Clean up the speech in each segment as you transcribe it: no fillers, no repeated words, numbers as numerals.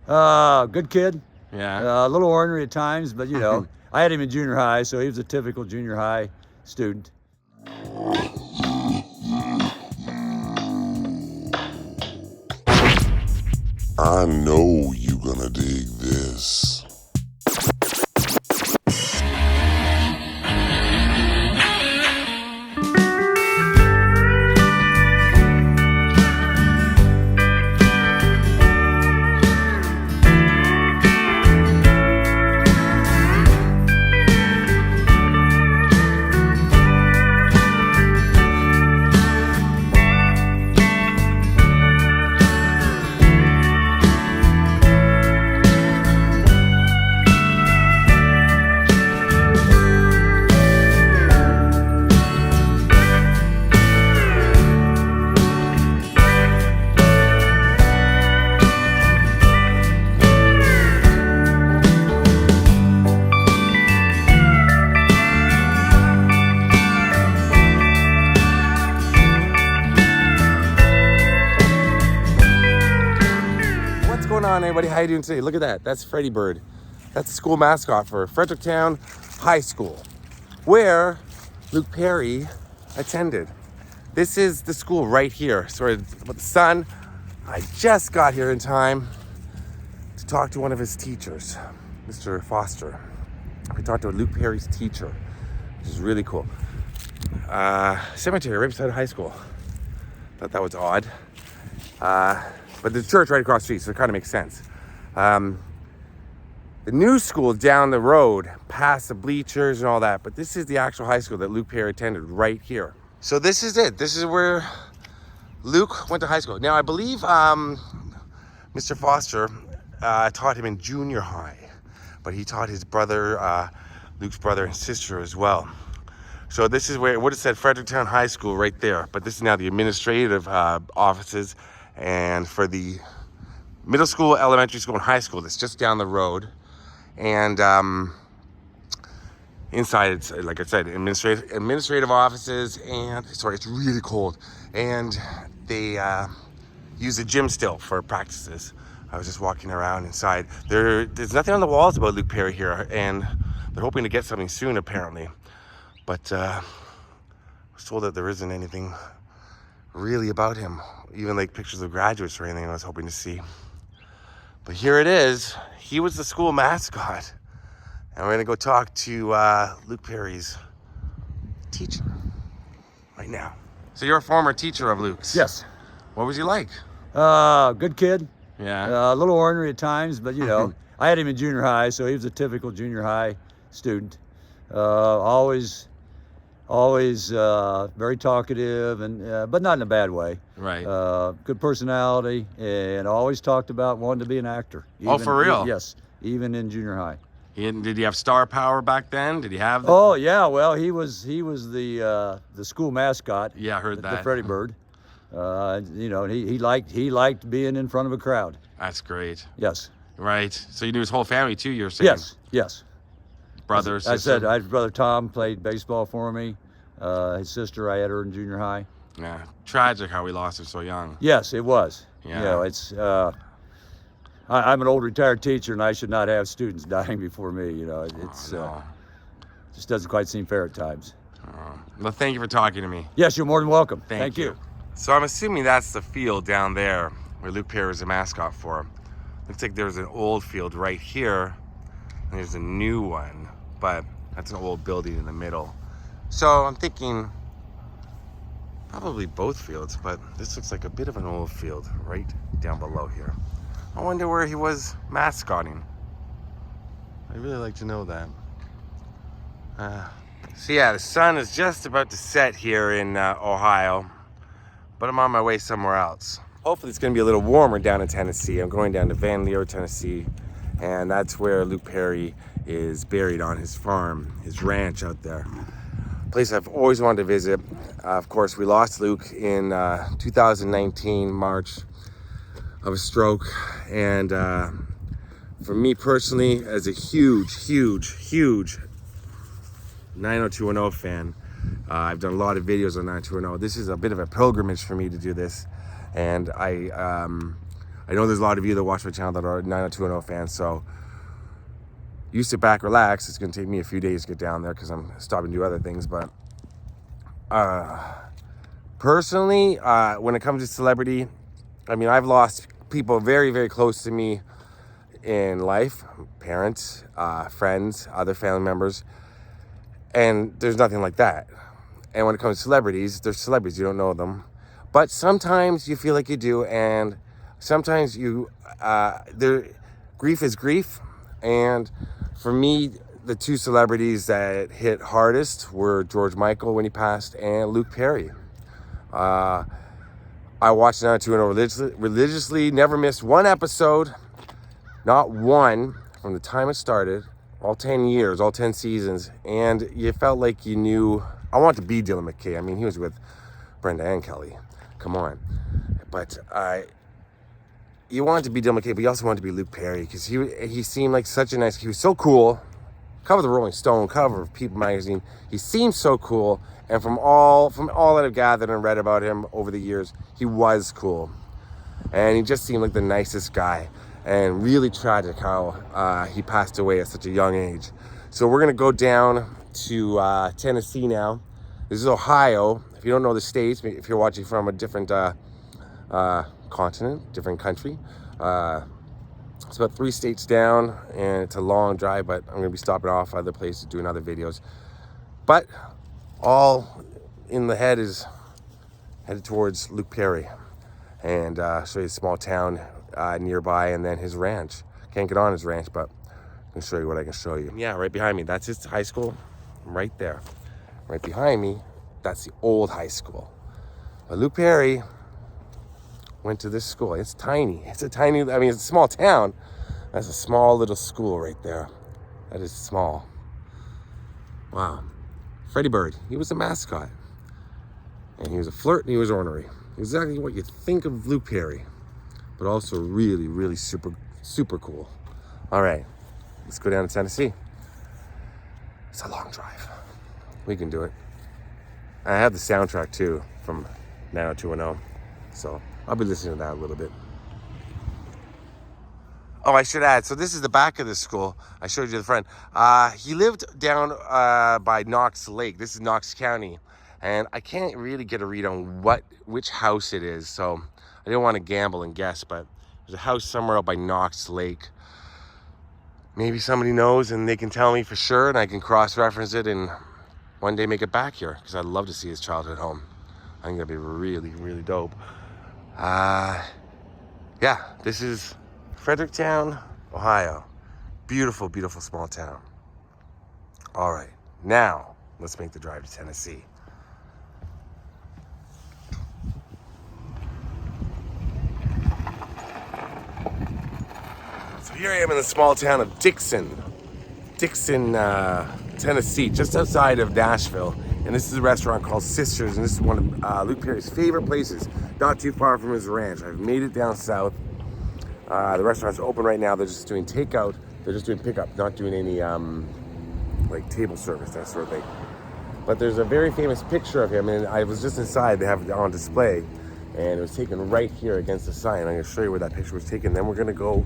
Good kid. Yeah. A little ornery at times, but you know, I had him in junior high, so he was a typical junior high student. I know you gonna dig this. Everybody, how you doing today? Look at that. That's Freddy Bird. That's the school mascot for Fredericktown High School, where Luke Perry attended. This is the school right here. Sorry about the sun. I just got here in time to talk to one of his teachers, Mr. Foster. We talked to Luke Perry's teacher, which is really cool. Cemetery right beside high school. Thought that was odd. But the church right across the street, so it kind of makes sense. The new school down the road, past the bleachers and all that, but this is the actual high school that Luke Perry attended right here. So this is it. This is where Luke went to high school. Now, I believe Mr. Foster taught him in junior high, but he taught his brother, Luke's brother and sister as well. So this is where it would have said Fredericktown High School right there, but this is now the administrative offices. And for the middle school, elementary school, and high school, that's just down the road. And inside, it's, like I said, administrative offices. And, sorry, it's really cold. And they use the gym still for practices. I was just walking around inside. There's nothing on the walls about Luke Perry here. And they're hoping to get something soon, apparently. But I was told that there isn't anything really about him, even like pictures of graduates or anything I was hoping to see. But here it is. He was the school mascot, and we're gonna go talk to Luke Perry's teacher right now. So you're a former teacher of Luke's? Yes. What was he like? Good kid. Yeah. A little ornery at times, but you know, I had him in junior high, so he was a typical junior high student. Always very talkative, and but not in a bad way. Right. Good personality, and always talked about wanting to be an actor. Oh, for real? Yes, even in junior high. Did he have star power back then? Did he have? Oh yeah, well he was the school mascot. Yeah, I heard that. The Freddy Bird. You know, he liked being in front of a crowd. That's great. Yes. Right. So you knew his whole family too, you're saying? Yes. Brothers. I said, his brother Tom played baseball for me. His sister, I had her in junior high. Yeah, tragic how we lost her so young. Yes, it was. Yeah. You know, it's. I'm an old retired teacher, and I should not have students dying before me. You know, it's just doesn't quite seem fair at times. Well, thank you for talking to me. Yes, you're more than welcome. Thank you. So I'm assuming that's the field down there where Luke Perry is a mascot for. Looks like there's an old field right here, and there's a new one, but that's an old building in the middle. So I'm thinking probably both fields, but this looks like a bit of an old field right down below here. I wonder where he was mascotting. I'd really like to know that. So yeah, the sun is just about to set here in Ohio, but I'm on my way somewhere else. Hopefully it's gonna be a little warmer down in Tennessee. I'm going down to Van Leer, Tennessee, and that's where Luke Perry is buried on his farm, his ranch out there. Place I've always wanted to visit. Of course, we lost Luke in 2019, March, of a stroke. And for me personally, as a huge 90210 fan, I've done a lot of videos on 90210. This is a bit of a pilgrimage for me to do this. And I I know there's a lot of you that watch my channel that are 90210 fans, so you sit back, relax. It's going to take me a few days to get down there because I'm stopping to do other things. But personally, when it comes to celebrity, I mean, I've lost people very, very close to me in life, parents, friends, other family members, and there's nothing like that. And when it comes to celebrities, they're celebrities, you don't know them. But sometimes you feel like you do, and sometimes grief is grief. And for me, the two celebrities that hit hardest were George Michael when he passed and Luke Perry. I watched 90210 religiously, never missed one episode, not one, from the time it started, all 10 years, all 10 seasons, and you felt like you knew. I wanted to be Dylan McKay. I mean, he was with Brenda and Kelly. Come on. But you wanted to be Dylan McKay, but you also wanted to be Luke Perry, because he seemed like such a nice, he was so cool. Cover of the Rolling Stone, cover of People magazine. He seemed so cool, and from all that I've gathered and read about him over the years, he was cool. And he just seemed like the nicest guy. And really tragic how he passed away at such a young age. So we're gonna go down to Tennessee now. This is Ohio. If you don't know the states, if you're watching from a different continent, different country, it's about 3 states down, and it's a long drive, but I'm gonna be stopping off other places, doing other videos. But all in the head is headed towards Luke Perry, and show you a small town nearby, and then his ranch. Can't get on his ranch, but I can show you what I can show you. Yeah, right behind me, that's his high school, right there. Right behind me, that's the old high school. But Luke Perry went to this school. It's tiny. It's a small town. That's a small little school right there. That is small. Wow. Freddie Bird, he was a mascot. And he was a flirt, and he was ornery. Exactly what you think of Luke Perry, but also really, really super, super cool. All right, let's go down to Tennessee. It's a long drive. We can do it. I have the soundtrack too from 90210, so I'll be listening to that a little bit. Oh, I should add, so this is the back of the school. I showed you the front. He lived down by Knox Lake. This is Knox County, and I can't really get a read on which house it is, so I didn't want to gamble and guess, but there's a house somewhere out by Knox Lake. Maybe somebody knows and they can tell me for sure, and I can cross-reference it and one day make it back here, because I'd love to see his childhood home. I think that'd be really, really dope. Yeah, this is Fredericktown, Ohio. Beautiful, beautiful small town. All right, now let's make the drive to Tennessee. So here I am in the small town of Dixon, Tennessee, just outside of Nashville. And this is a restaurant called Sisters, and this is one of Luke Perry's favorite places, not too far from his ranch. I've made it down south. The restaurant's open right now. They're just doing takeout. They're just doing pickup, not doing any like table service, that sort of thing. But there's a very famous picture of him, and I was just inside. They have it on display, and it was taken right here against the sign. I'm going to show you where that picture was taken. Then we're going to go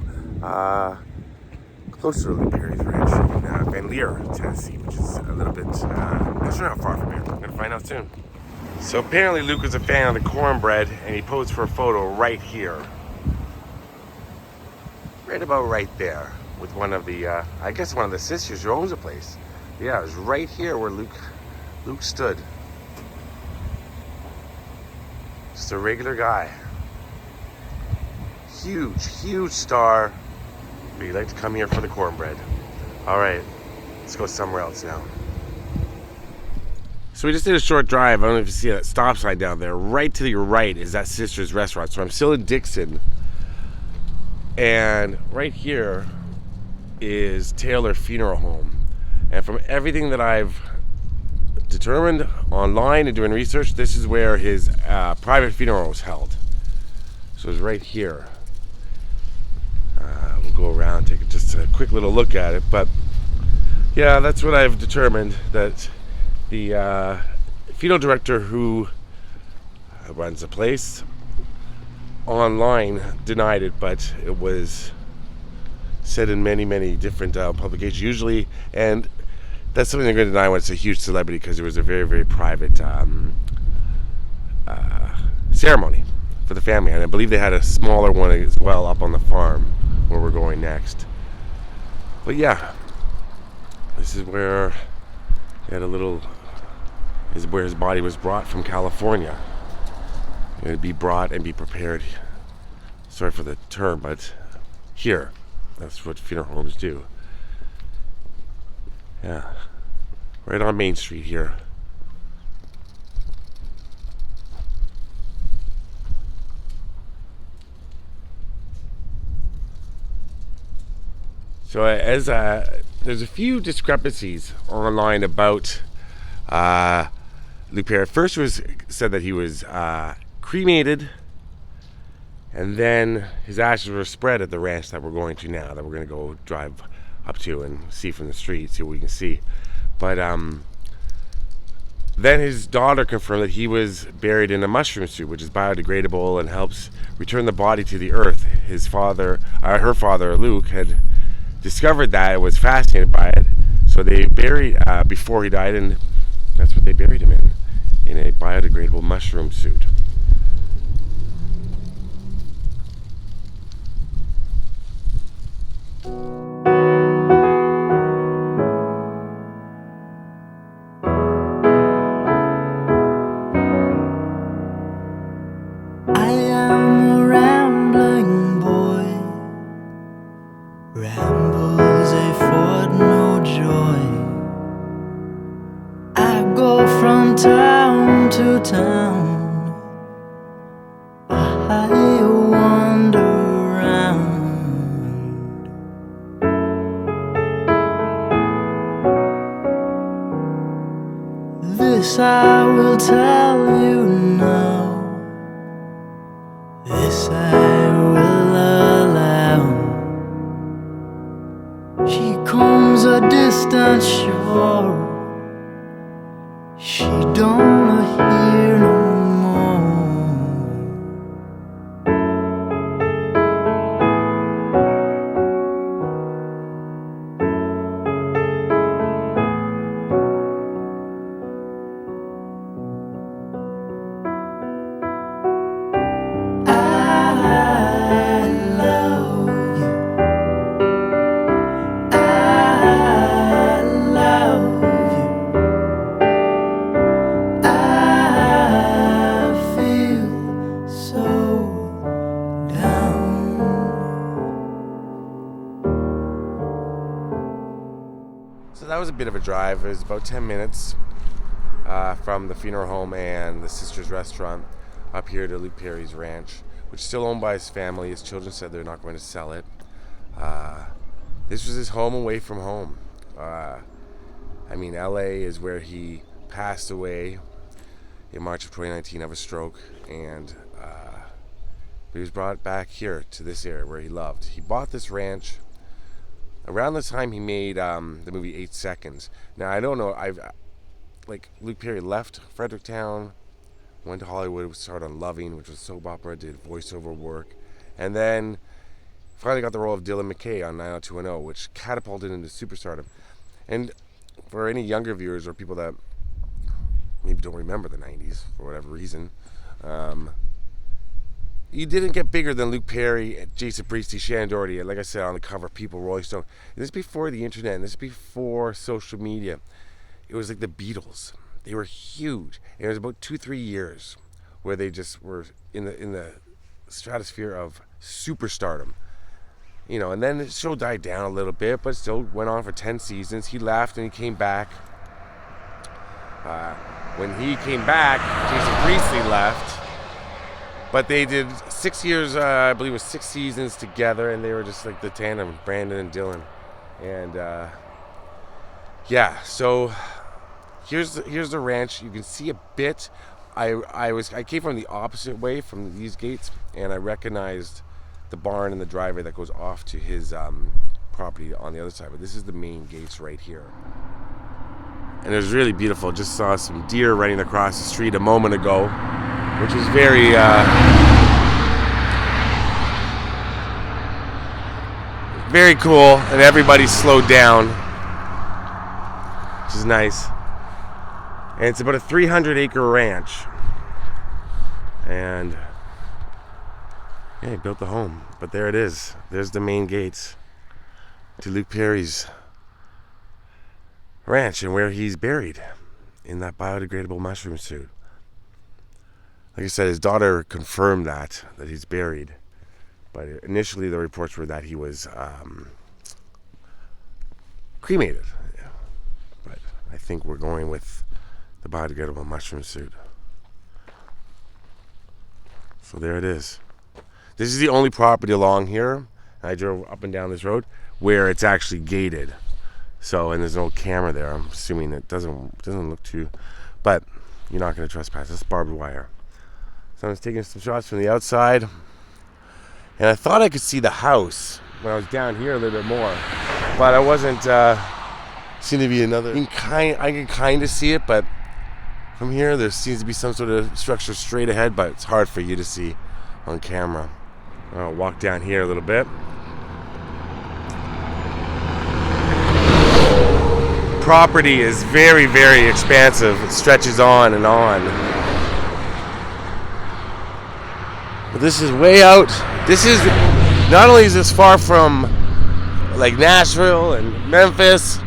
closer to Luke Perry's ranch in Van Leer, Tennessee, which is a little bit, not sure how far from here. I'm going to find out soon. So apparently Luke was a fan of the cornbread, and he posed for a photo right here. Right about right there with one of the, I guess one of the sisters who owns the place. Yeah, it was right here where Luke stood. Just a regular guy. Huge star. But you like to come here for the cornbread. All right, let's go somewhere else now. So we just did a short drive. I don't know if you see that stop sign down there. Right to your right is that Sisters restaurant. So I'm still in Dixon. And right here is Taylor Funeral Home. And from everything that I've determined online and doing research, this is where his private funeral was held. So it's right here. We'll go around, take just a quick little look at it. But yeah, that's what I've determined, that the funeral director who runs the place online denied it, but it was said in many, many different publications usually, and that's something they're going to deny when it's a huge celebrity, because it was a very, very private ceremony for the family, and I believe they had a smaller one as well up on the farm where we're going next. But yeah, this is where he had a little, is where his body was brought from California. It would be brought and be prepared, sorry for the term, but here, that's what funeral homes do. Yeah, right on Main Street here. So as there's a few discrepancies online about Luke Perry. First, it was said that he was cremated, and then his ashes were spread at the ranch that we're going to now, that we're going to go drive up to and see from the street, see what we can see. But then his daughter confirmed that he was buried in a mushroom suit, which is biodegradable and helps return the body to the earth. His father, her father, Luke, had discovered that and was fascinated by it, so they buried before he died, and that's what they buried him in a biodegradable mushroom suit. I am a rambling boy, rambles afford no joy. I go from town to town, I wander around. This I will tell you now, this I will allow. She combs a distant shore, she don't hear no more. I love you, I love you, I feel so down. So that was a bit of a drive. It was about 10 minutes from the funeral home and the Sisters Restaurant up here to Luke Perry's ranch, which is still owned by his family. His children said they're not going to sell it. This was his home away from home. I mean, LA is where he passed away in March of 2019 of a stroke, and he was brought back here to this area where he loved. He bought this ranch around the time he made the movie 8 Seconds. Now, I don't know, Luke Perry left Fredericktown, went to Hollywood, started on Loving, which was soap opera, did voiceover work, and then finally got the role of Dylan McKay on 90210, which catapulted into superstardom. And for any younger viewers or people that maybe don't remember the 90s for whatever reason, you didn't get bigger than Luke Perry, Jason Priestley, Shannon Doherty, and like I said, on the cover, People, Rolling Stone. This is before the internet, and this is before social media. It was like the Beatles. They were huge. And it was about 2-3 years where they just were in the stratosphere of superstardom. You know, and then the show died down a little bit, but still went on for 10 seasons. He left and he came back. When he came back, Jason Priestley left. But they did 6 years, I believe it was 6 seasons together, and they were just like the tandem, Brandon and Dylan. And yeah, so here's the ranch. You can see a bit. I came from the opposite way from these gates, and I recognized the barn and the driveway that goes off to his property on the other side. But this is the main gates right here. And it was really beautiful. Just saw some deer running across the street a moment ago, which is very very cool, and everybody's slowed down, which is nice. And it's about a 300-acre ranch. And yeah, he built the home. But there it is. There's the main gates to Luke Perry's ranch and where he's buried in that biodegradable mushroom suit. Like I said, his daughter confirmed that he's buried. But initially the reports were that he was cremated. Yeah. But I think we're going with the biodegradable mushroom suit. So there it is. This is the only property along here. I drove up and down this road where it's actually gated. So, and there's no camera there. I'm assuming it doesn't look too, but you're not going to trespass. It's barbed wire. So I was taking some shots from the outside, and I thought I could see the house when I was down here a little bit more, but I wasn't. Seemed to be another. I can kind of see it, but from here there seems to be some sort of structure straight ahead, but it's hard for you to see on camera. I'll walk down here a little bit. Property is very, very expansive. It stretches on and on. But this is way out. This is, not only is this far from like Nashville and Memphis,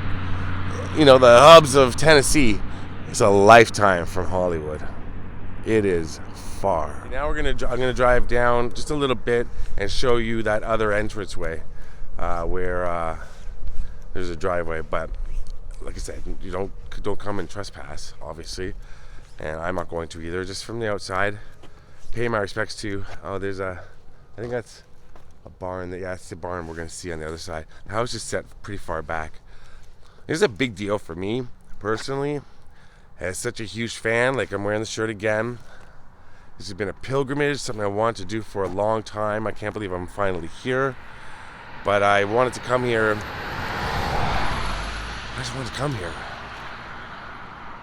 you know, the hubs of Tennessee, it's a lifetime from Hollywood. It is far. Now I'm gonna drive down just a little bit and show you that other entranceway where there's a driveway, but like I said, you don't come and trespass, obviously, and I'm not going to either. Just from the outside, pay my respects to. Oh, there's I think that's a barn. Yeah, it's the barn we're gonna see on the other side. The house is set pretty far back. This is a big deal for me personally. As such a huge fan, like I'm wearing the shirt again. This has been a pilgrimage, something I wanted to do for a long time. I can't believe I'm finally here, but I wanted to come here. I just wanted to come here.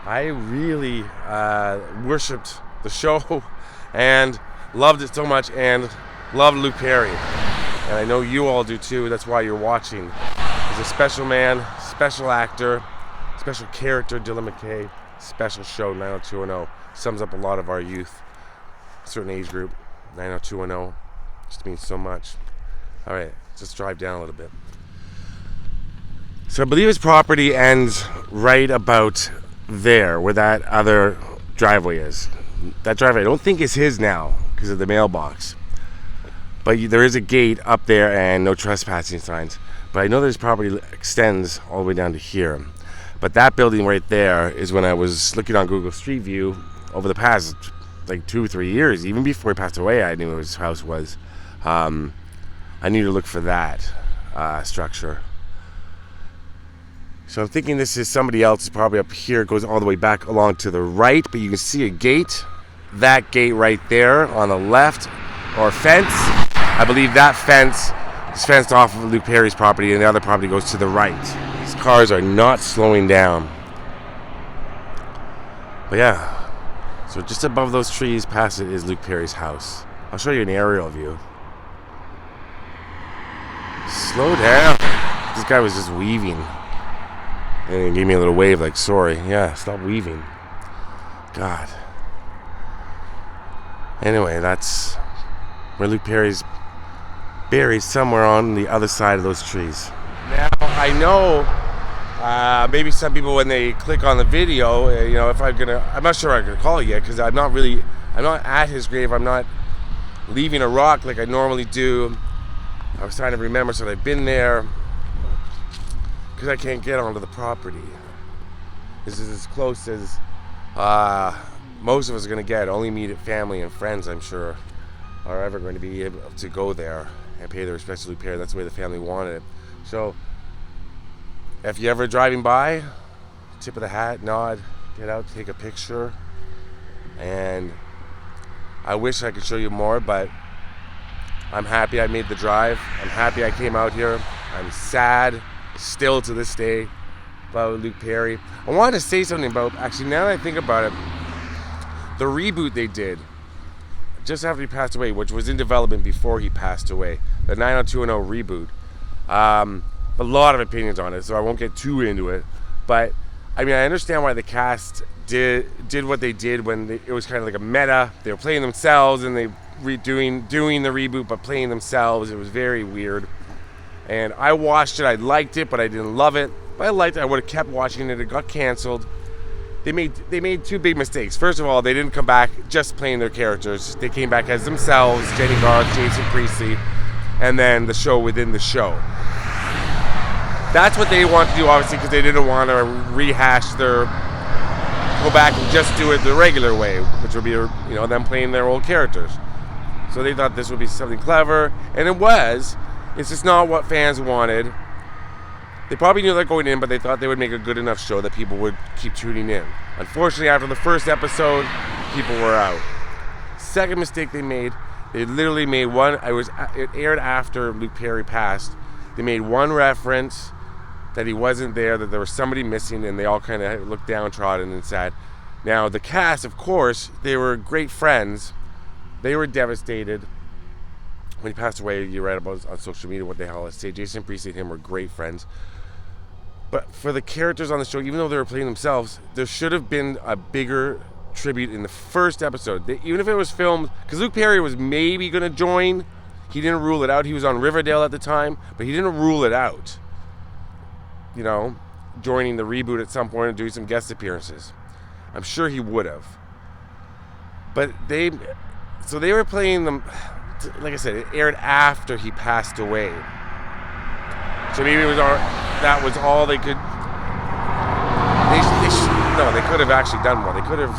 I really worshipped the show and loved it so much, and loved Luke Perry. And I know you all do too. That's why you're watching. He's a special man, special actor, special character, Dylan McKay. Special show, 90210. Sums up a lot of our youth. A certain age group, 90210. Just means so much. All right, just drive down a little bit. So I believe his property ends right about there, where that other driveway is. That driveway I don't think is his now because of the mailbox. But there is a gate up there and no trespassing signs. But I know his property extends all the way down to here. But that building right there is when I was looking on Google Street View over the past like 2 or 3 years, even before he passed away, I knew where his house was. I need to look for that structure. So I'm thinking this is somebody else, probably up here. It goes all the way back along to the right, but you can see a gate. That gate right there on the left, or fence. I believe that fence is fenced off of Luke Perry's property, and the other property goes to the right. These cars are not slowing down. But yeah, so just above those trees, past it, is Luke Perry's house. I'll show you an aerial view. Slow down. This guy was just weaving. And he gave me a little wave like, sorry. Yeah, stop weaving. God. Anyway, that's where Luke Perry's buried, somewhere on the other side of those trees. Now, I know maybe some people, when they click on the video, you know, I'm not sure I'm gonna call it yet, because I'm not at his grave. I'm not leaving a rock like I normally do. I was trying to remember, so I've been there, because I can't get onto the property. This is as close as most of us are going to get. Only immediate family and friends, I'm sure, are ever going to be able to go there and pay their respects to Luke Perry. That's the way the family wanted it. So, if you're ever driving by, tip of the hat, nod, get out, take a picture. And I wish I could show you more, but I'm happy I made the drive. I'm happy I came out here. I'm sad, still to this day, about Luke Perry. I wanted to say something about, actually, now that I think about it, the reboot they did just after he passed away, which was in development before he passed away, the 90210 reboot. A lot of opinions on it, so I won't get too into it. But I mean, I understand why the cast did what they did when it was kind of like a meta. They were playing themselves and they doing the reboot, but playing themselves. It was very weird. And I watched it. I liked it, but I didn't love it. But I liked it. I would have kept watching it. It got canceled. They made two big mistakes. First of all, they didn't come back just playing their characters. They came back as themselves, Jenny Garth, Jason Priestley, and then the show within the show. That's what they wanted to do, obviously, because they didn't want to go back and just do it the regular way, which would be, them playing their old characters. So they thought this would be something clever, and it was. It's just not what fans wanted. They probably knew that going in, but they thought they would make a good enough show that people would keep tuning in. Unfortunately, after the first episode, people were out. Second mistake they made, they literally made one. It aired after Luke Perry passed. They made one reference that he wasn't there, that there was somebody missing, and they all kind of looked downtrodden and sad. Now, the cast, of course, they were great friends. They were devastated. When he passed away, you read about on social media what the hell I say. Jason Priestley and him were great friends. But for the characters on the show, even though they were playing themselves, there should have been a bigger tribute in the first episode. Even if it was filmed, because Luke Perry was maybe going to join. He didn't rule it out. He was on Riverdale at the time, but he didn't rule it out. Joining the reboot at some point and doing some guest appearances. I'm sure he would have. But they were playing them, like I said, it aired after he passed away. So maybe that was all they could. They could have actually done more. They could have,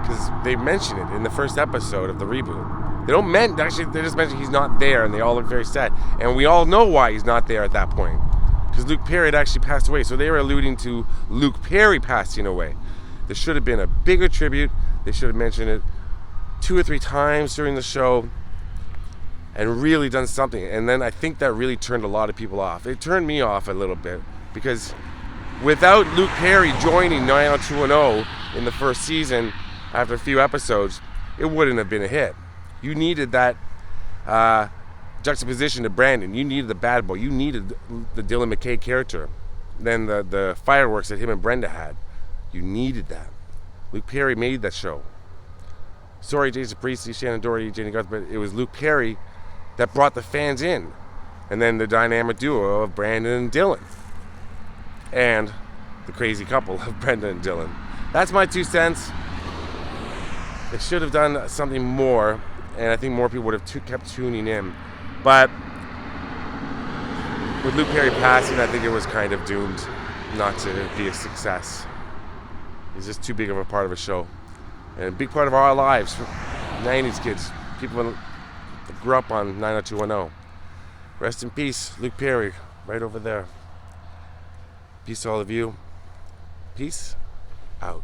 because they mention it in the first episode of the reboot. They just mention he's not there, and they all look very sad. And we all know why he's not there at that point. Because Luke Perry had actually passed away. So they were alluding to Luke Perry passing away. There should have been a bigger tribute. They should have mentioned it 2 or 3 times during the show and really done something. And then I think that really turned a lot of people off. It turned me off a little bit because without Luke Perry joining 90210 in the first season after a few episodes, it wouldn't have been a hit. You needed that juxtaposition to Brandon. You needed the bad boy. You needed the Dylan McKay character. Then the fireworks that him and Brenda had. You needed that. Luke Perry made that show. Sorry, Jason Priestley, Shannon Doherty, Jenny Garth, but it was Luke Perry that brought the fans in. And then the dynamic duo of Brandon and Dylan. And the crazy couple of Brenda and Dylan. That's my 2 cents. They should have done something more, and I think more people would have kept tuning in. But with Luke Perry passing, I think it was kind of doomed not to be a success. He's just too big of a part of a show. And a big part of our lives, 90s kids, people that grew up on 90210. Rest in peace, Luke Perry, right over there. Peace to all of you. Peace out.